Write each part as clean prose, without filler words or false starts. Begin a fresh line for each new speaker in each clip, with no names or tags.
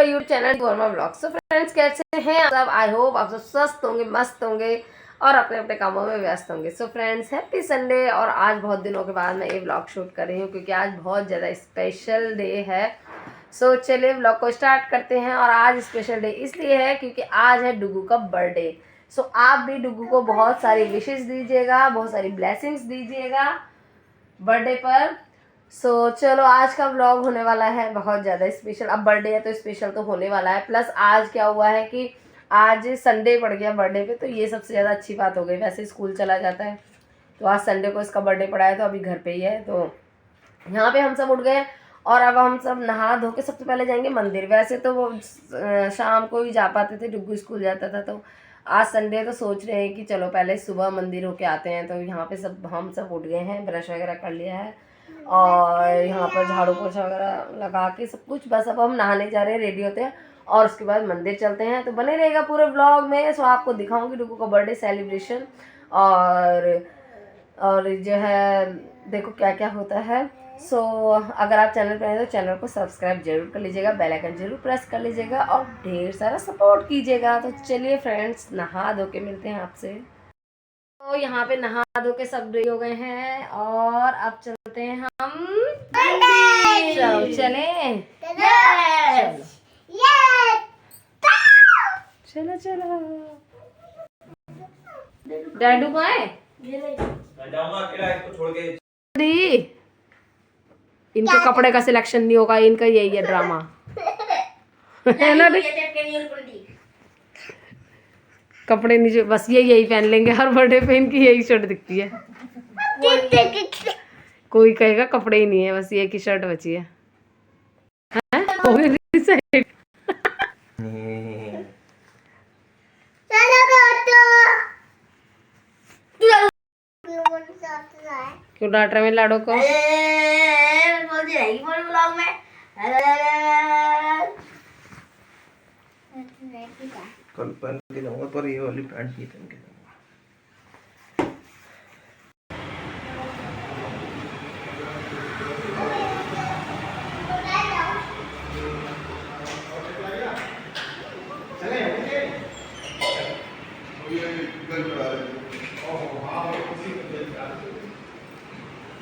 YouTube channel Verma blogs. तो friends कैसे हैं आप सब? आई होप आप सब स्वस्थ होंगे, मस्त होंगे और अपने अपने कामों में व्यस्त होंगे। So friends happy Sunday. और आज बहुत दिनों के बाद मैं ये ब्लॉग शूट कर रही हूँ क्योंकि आज बहुत ज़्यादा स्पेशल डे है। सो चलिए ब्लॉग को स्टार्ट करते हैं। और आज स्पेशल डे इसलिए है क्योंकि आज है डुगू का बर्थडे। सो आप भी डुगू को बहुत सारी विशेष दीजिएगा, बहुत सारी ब्लेसिंग्स दीजिएगा बर्थडे पर। चलो आज का व्लॉग होने वाला है बहुत ज़्यादा स्पेशल। अब बर्थडे है तो स्पेशल तो होने वाला है। प्लस आज क्या हुआ है कि आज संडे पड़ गया बर्थडे पे, तो ये सबसे ज़्यादा अच्छी बात हो गई। वैसे स्कूल चला जाता है तो आज संडे को इसका बर्थडे पड़ा है तो अभी घर पे ही है। तो यहाँ पे हम सब उठ गए और अब हम सब नहा धो के सबसे पहले जाएंगे मंदिर। वैसे तो वो शाम को ही जा पाते थे, डुग्गू स्कूल जाता था। तो आज संडे तो सोच रहे हैं कि चलो पहले सुबह मंदिर होके आते हैं। तो यहाँ पे सब हम सब उठ गए हैं, ब्रश वगैरह कर लिया है और यहाँ पर झाड़ू पोछा वगैरह लगा के सब कुछ, बस अब हम नहाने जा रहे हैं, रेडी होते हैं और उसके बाद मंदिर चलते हैं। तो बने रहेगा पूरे व्लॉग में। सो आपको दिखाऊंगी डुगू का बर्थडे सेलिब्रेशन और जो है देखो क्या क्या होता है। सो अगर आप चैनल पर हैं तो चैनल को सब्सक्राइब जरूर कर लीजिएगा, बेल आइकन जरूर प्रेस कर लीजिएगा और ढेर सारा सपोर्ट कीजिएगा। तो चलिए फ्रेंड्स नहा धो के मिलते हैं आपसे। तो यहाँ पे नहा धो के सब रेडी हो गए हैं और अब चलते हैं हम मंदिर। चले चलो चलो। डैडू को आए इनके कपड़े का सिलेक्शन नहीं होगा, इनका यही है ड्रामा है ना। कपड़े नीचे बस यही पहन लेंगे हर बर्थडे पे, इनकी यही शर्ट दिखती है। कोई कहेगा कपड़े ही नहीं है, बस ये की शर्ट बची है। क्यों डांट रहे हैं लाडो को?
कल पहन के जाऊंगा पर ये वाली पैंट नहीं पहन के जाऊंगा।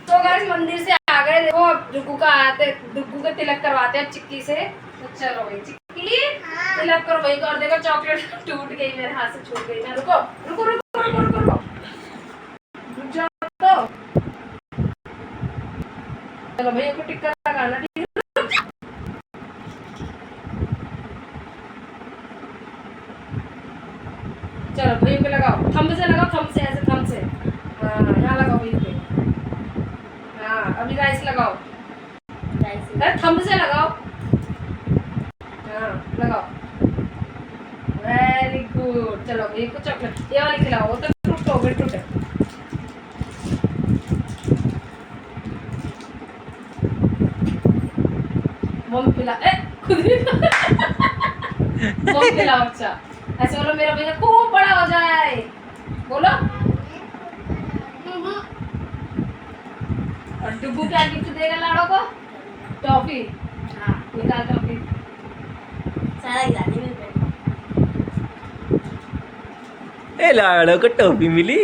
तो गाइस मंदिर से आ गए। देखो अब डुगू का आते, डुगू के तिलक करवाते हैं चिक्की से। तो चलो भाई चिक्की तिलक करो भाई। कर देगा, चॉकलेट टूट गई मेरे हाथ से, छूट गई ना। रुको रुको रुको रुको रुको रुको, रुक जाओ। तो चलो भैया को टिक्का लगाना, ठीक है? चलो भैया पे लगाओ, थंब से लगाओ, थंब से, ऐसे थंब से। हाँ यहाँ लगाओ भैया पे। हाँ अभी राइस लगाओ, थंब से लगाओ। हाँ लगाओ, वेरी गुड। चलो भैया को चॉकलेट ये वाली खिलाओ, वो तो टूट हो गई, टूटे। मम्मी खिला खुद ही मम्मी खिलाओ। अच्छा ऐसे बोलो मेरा भैया खूब बड़ा हो जाए, बोलो। और डुगू क्या गिफ्ट देगा लाड़ो को? टॉफी। हाँ निकाल टॉफी, सारा गिरा दे।
ए लाड़ो को टॉफी मिली।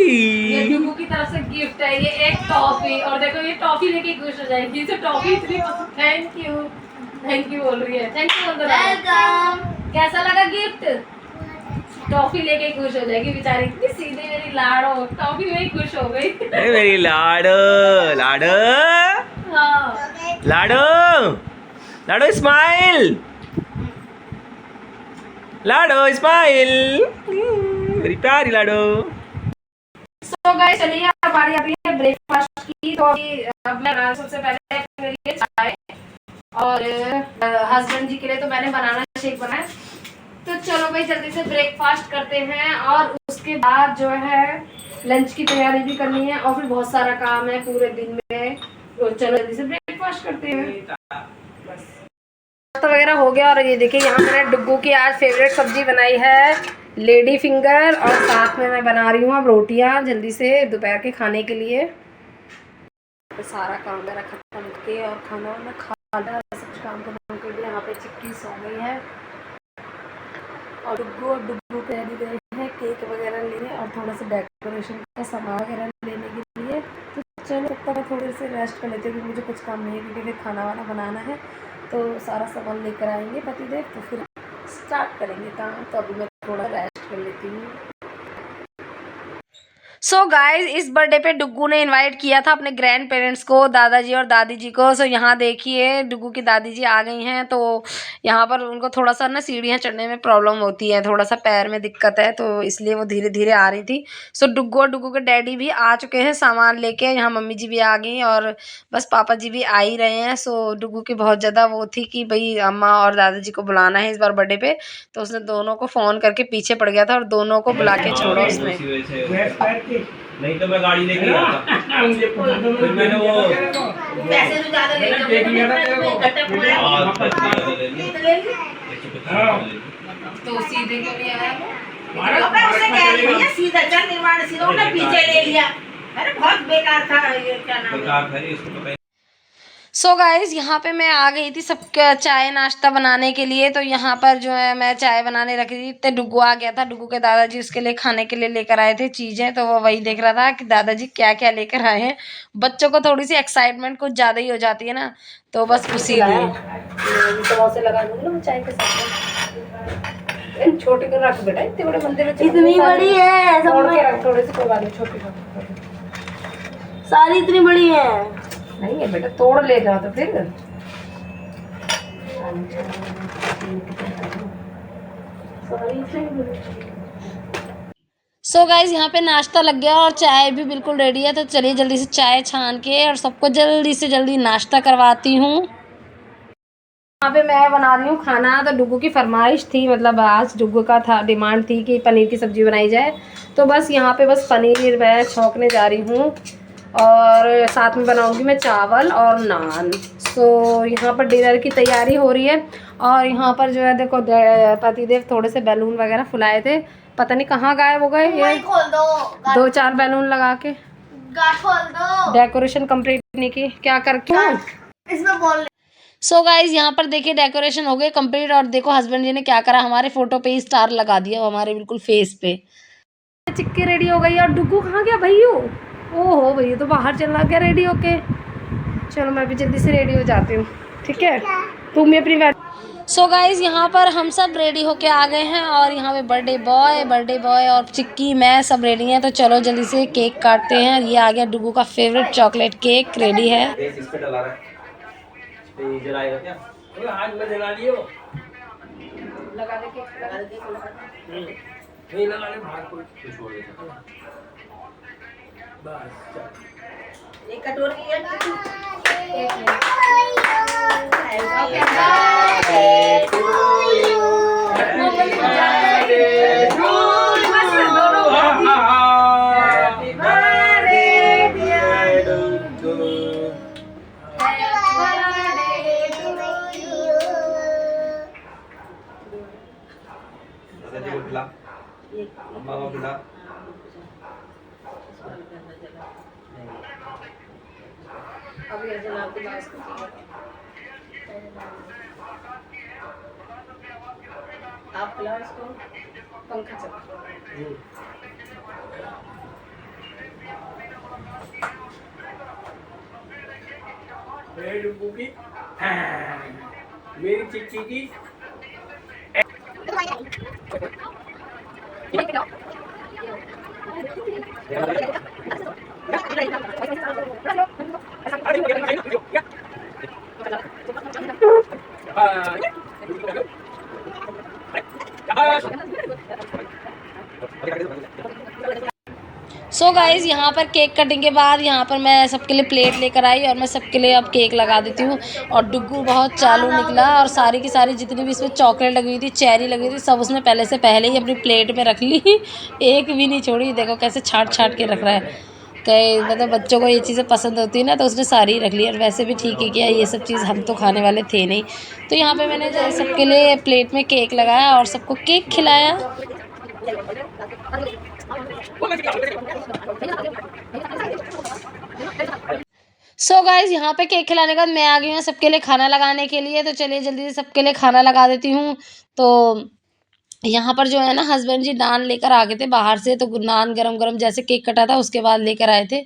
ये डुगू की तरफ से गिफ्ट है, ये एक टॉफी। और देखो ये टॉफी लेके खुश हो जाएगी। तो टॉफी इतनी पसंद। थैंक यू बोल रही है। थैंक यू बोल दो। वेलकम। कैसा लगा गिफ्ट? टॉफी लेके खुश हो जाएगी बेचारी, इतनी सीधी मेरी लाड़ो, टॉफी में ही खुश हो गई।
मेरी लाडो लाडो
हाँ
लाडो लाडो स्माइल, लाडो स्माइल, मेरी प्यारी लाडो।
सो गाइस चलिए अब बारी आ रही है ब्रेकफास्ट की। तो अब मैं सबसे पहले अपने लिए चाय और हस्बैंड जी के लिए तो मैंने बनाना शेक बनाया। तो चलो भाई जल्दी से ब्रेकफास्ट करते हैं और उसके बाद जो है लंच की तैयारी भी करनी है और फिर बहुत सारा काम है पूरे दिन में। तो चलो जल्दी से ब्रेकफास्ट करते हैं। बस नाश्ता वगैरह हो गया। और ये देखिए यहाँ मैंने डुग्गू की आज फेवरेट सब्जी बनाई है, लेडी फिंगर। और साथ में मैं बना रही हूँ अब रोटियाँ जल्दी से दोपहर के खाने के लिए। तो सारा काम मेरा खत्म के और खाना वाना खा लिया, सब काम खत्म कर दिया। यहाँ पे चिक्की सो गई है और डुग्गू कह भी गए हैं केक वगैरह लेने और थोड़ा सा डेकोरेशन का सामान वगैरह लेने के लिए। तो चलो तब तक थोड़ी सी रेस्ट कर लेते हैं क्योंकि मुझे कुछ काम नहीं है, क्योंकि फिर खाना वाना बनाना है। तो सारा सामान लेकर आएंगे पतिदेव, तो फिर स्टार्ट करेंगे काम। तो अभी मैं थोड़ा रेस्ट कर लेती हूँ। सो गाइज, इस बर्थडे पे डुग्गू ने इनवाइट किया था अपने ग्रैंड पेरेंट्स को, दादाजी और दादी जी को। सो यहाँ देखिए डुग्गू की दादी जी आ गई हैं। तो यहाँ पर उनको थोड़ा सा ना सीढ़ियाँ चढ़ने में प्रॉब्लम होती है, थोड़ा सा पैर में दिक्कत है, तो इसलिए वो धीरे धीरे आ रही थी। सो डुग्गू और डुग्गू के डैडी भी आ चुके हैं सामान लेके। यहाँ मम्मी जी भी आ गई और बस पापा जी भी आ ही रहे हैं। सो डुग्गू की बहुत ज़्यादा वो थी कि भाई अम्मा और दादाजी को बुलाना है इस बार बर्थडे पे। तो उसने दोनों को फ़ोन करके पीछे पड़ गया था और दोनों को बुला के छोड़ा उसने।
नहीं तो मैं गाड़ी लेके आता। फिर मैंने वो
पैसे तो ज्यादा ले
तो सीधे क्यों नहीं आया
वो? सीधा चल निर्माण सीधा ना पीछे ले लिया। अरे बहुत बेकार था ये, क्या नाम है?
बेकार था इसको पता।
सो गाइज, यहाँ पे मैं आ गई थी सबका चाय नाश्ता बनाने के लिए। तो यहाँ पर जो है मैं चाय बनाने रखी थी, तो डुग्गू आ गया था। डुग्गू के दादाजी उसके लिए खाने के लिए लेकर आए थे चीज़ें। तो वो वही देख रहा था कि दादाजी क्या क्या लेकर आए हैं। बच्चों को थोड़ी सी एक्साइटमेंट कुछ ज़्यादा ही हो जाती है ना, तो बस उसी लिए समोसे लगा दूंगी ना चाय के साथ। छोटे को रख बेटा, इतने बड़े मंदिर में
इतनी बड़ी है
थोड़े से कोई छोटे छोटे
सारी इतनी बड़ी है
नहीं है बेटा, तोड़ ले जाओ तो फिर। सो गाइज, यहाँ पे नाश्ता लग गया और चाय भी बिल्कुल रेडी है। तो चलिए जल्दी से चाय छान के और सबको जल्दी से जल्दी नाश्ता करवाती हूँ। यहाँ पे मैं बना रही हूँ खाना। तो डुग्गू की फरमाइश थी, मतलब आज डुग्गू का था, डिमांड थी कि पनीर की सब्ज़ी बनाई जाए। तो बस यहाँ पे बस पनीर मैं छौंकने जा रही हूँ और साथ में बनाऊंगी मैं चावल और नान। सो यहाँ पर डिनर की तैयारी हो रही है। और यहाँ पर जो है देखो पतिदेव थोड़े से बैलून वगैरह फुलाए थे, पता नहीं कहाँ गायब हो गए ये।
खोल दो
2-4 बैलून लगा के
खोल दो
डेकोरेशन कंप्लीट नहीं की, क्या करके
इसमें बोल।
सो गाइज, यहाँ पर देखिए डेकोरेशन हो गई कंप्लीट। और देखो हस्बैंड जी ने क्या करा, हमारे फोटो पे ही स्टार लगा दिया हमारे बिल्कुल फेस पे। चिक्की रेडी हो गई। और डुग्गू कहाँ गया भैया? ओहो भैया तो बाहर चला गया रेडी होके। चलो मैं भी जल्दी से रेडी हो जाती हूँ, ठीक है? तुम भी अपनी सो गाइज, यहाँ पर हम सब रेडी होके आ गए हैं और यहाँ पे बर्थडे बॉय और चिक्की मैं सब रेडी हैं। तो चलो जल्दी से केक काटते हैं। ये आ गया डुग्गू का फेवरेट चॉकलेट केक रेडी है।
इस पे डला रहा है, इस पे जलाएगा क्या? अरे हाथ में जला लियो,
लगा दे केक, लगा दे
नहीं लगा ले, भाग को छोड़ दे बस।
एक कटोरी है
अम्मा को खिला।
अब ये जला के लास्ट
आप खिलाओ इसको।
पंखा चला।
मेरी डुग्गू की, मेरी चिक्की की।
सो गाइज, यहाँ पर केक कटिंग के बाद यहाँ पर मैं सबके लिए प्लेट लेकर आई और मैं सबके लिए अब केक लगा देती हूँ। और डुग्गू बहुत चालू निकला और सारी की सारी जितनी भी इसमें चॉकलेट लगी हुई थी, चेरी लगी हुई थी, सब उसने पहले ही अपनी प्लेट में रख ली। एक भी नहीं छोड़ी। देखो कैसे छाट छाट के रख रहा है। कई मतलब बच्चों को ये चीज़ें पसंद होती है ना, तो उसने सारी रख ली। और वैसे भी ठीक है क्या, ये सब चीज़ हम तो खाने वाले थे नहीं। तो यहाँ पे मैंने जो सबके लिए प्लेट में केक लगाया और सबको केक खिलाया। सो गाइज, यहाँ पे केक खिलाने के बाद मैं आ गई हूँ सबके लिए खाना लगाने के लिए। तो चलिए जल्दी से सबके लिए खाना लगा देती हूँ। तो यहाँ पर जो है ना हस्बैंड जी नान लेकर आ गए थे बाहर से, तो नान गरम गरम जैसे केक कटा था उसके बाद लेकर आए थे।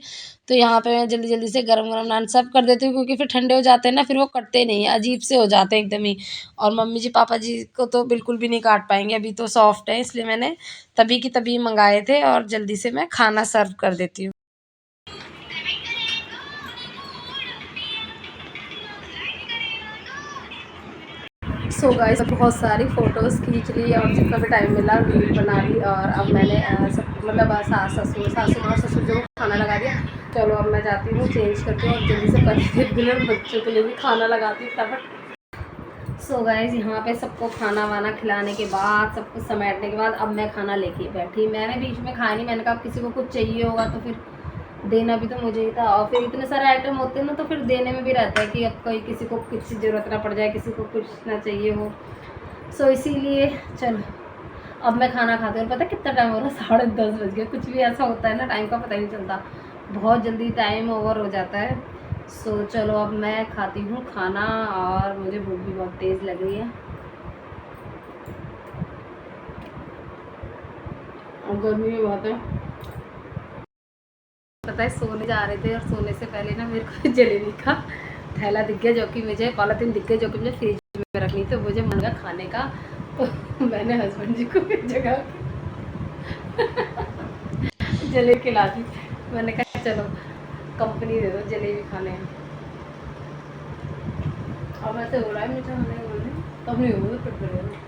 तो यहाँ पे मैं जल्दी जल्दी से गरम गरम नान सर्व कर देती हूँ, क्योंकि फिर ठंडे हो जाते हैं ना, फिर वो कटते नहीं हैं, अजीब से हो जाते हैं एकदम ही। और मम्मी जी पापा जी को तो बिल्कुल भी नहीं काट पाएंगे, अभी तो सॉफ्ट है, इसलिए मैंने तभी की तभी मंगाए थे और जल्दी से मैं खाना सर्व कर देती हूँ। सो गाइस बहुत सारी फ़ोटोज़ खींच ली और जितना भी टाइम मिला रील बना ली, और अब मैंने सब मतलब सास माँ और ससुर जो खाना लगा दिया। चलो अब मैं जाती हूँ चेंज करती हूँ और जल्दी से पति बच्चों के लिए भी खाना लगाती हूँ फटाफट। सो गाइस यहाँ पे सबको खाना वाना खिलाने के बाद, सब कुछ समेटने के बाद अब मैं खाना लेके बैठी। मैंने बीच में खाया नहीं, मैंने कहा किसी को कुछ चाहिए होगा तो फिर देना भी तो मुझे ही था, और फिर इतने सारे आइटम होते हैं ना, तो फिर देने में भी रहता है कि अब कोई किसी को कुछ ज़रूरत ना पड़ जाए, किसी को कुछ ना चाहिए हो। सो इसीलिए चलो अब मैं खाना खाती हूँ। और पता है कितना टाइम हो रहा है, 10:30 बज गया। कुछ भी ऐसा होता है ना, टाइम का पता ही नहीं चलता, बहुत जल्दी टाइम ओवर हो जाता है। सो चलो अब मैं खाती हूँ खाना, और मुझे भूख भी बहुत तेज़ लग रही है और गर्मी भी बहुत है। पता है सोने जा रहे थे और सोने से पहले ना मेरे को जलेबी का थैला दिख गया, जो कि मुझे पॉलिथीन दिख गई, जो कि मुझे फ्रिज में रखनी, तो मुझे मन लगा खाने का। तो मैंने हस्बैंड जी को एक जगह जलेबी खिला दी। मैंने कहा चलो कंपनी दे दो जलेबी खाने। और वैसे हो रहा है मीठा खाने का मन, तब नहीं होगा फिर करेगा।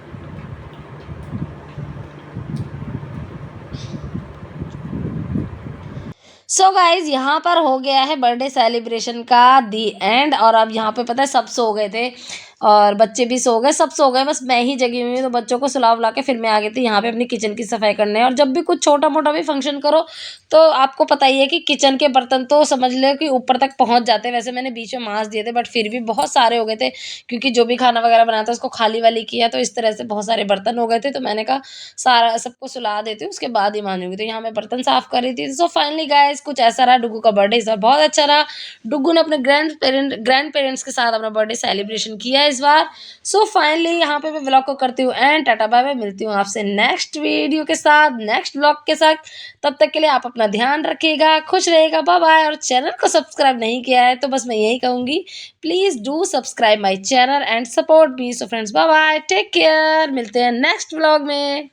सो गाइज यहाँ पर हो गया है बर्थडे सेलिब्रेशन का दी एंड, और अब यहाँ पे पता है सब सो गए थे और बच्चे भी सो गए, सब सो गए, बस मैं ही जगी हुई हूँ। तो बच्चों को सुला उला के फिर मैं आ गई थी यहाँ पे अपनी किचन की सफाई करने। और जब भी कुछ छोटा मोटा भी फंक्शन करो तो आपको पता ही है कि किचन के बर्तन तो समझ लो कि ऊपर तक पहुँच जाते हैं। वैसे मैंने बीच में मांज दिए थे, बट फिर भी बहुत सारे हो गए थे, क्योंकि जो भी खाना वगैरह बनाया था उसको खाली वाली किया, तो इस तरह से बहुत सारे बर्तन हो गए थे। तो मैंने कहा सारा सबको सुला देती हूँ, उसके बाद ही मांजूंगी। तो यहाँ मैं बर्तन साफ कर रही थी। सो फाइनली गाइस कुछ ऐसा रहा, डुग्गू का बर्थडे इस बार बहुत अच्छा रहा। डुग्गू ने अपने ग्रैंड पेरेंट्स के साथ अपना बर्थडे सेलिब्रेशन किया इस बार। सो फाइनली यहाँ पे मैं व्लॉग को करती हूँ एंड टाटा बाय बाय। मिलती हूँ आपसे नेक्स्ट वीडियो के साथ, नेक्स्ट व्लॉग के साथ। तब तक के लिए आप अपना ध्यान रखिएगा, खुश रहिएगा, बाय बाय। और चैनल को सब्सक्राइब नहीं किया है तो बस मैं यही कहूँगी, please do subscribe my channel and support me. So friends bye bye, take care, मिलते हैं नेक्स्ट व्लॉग में।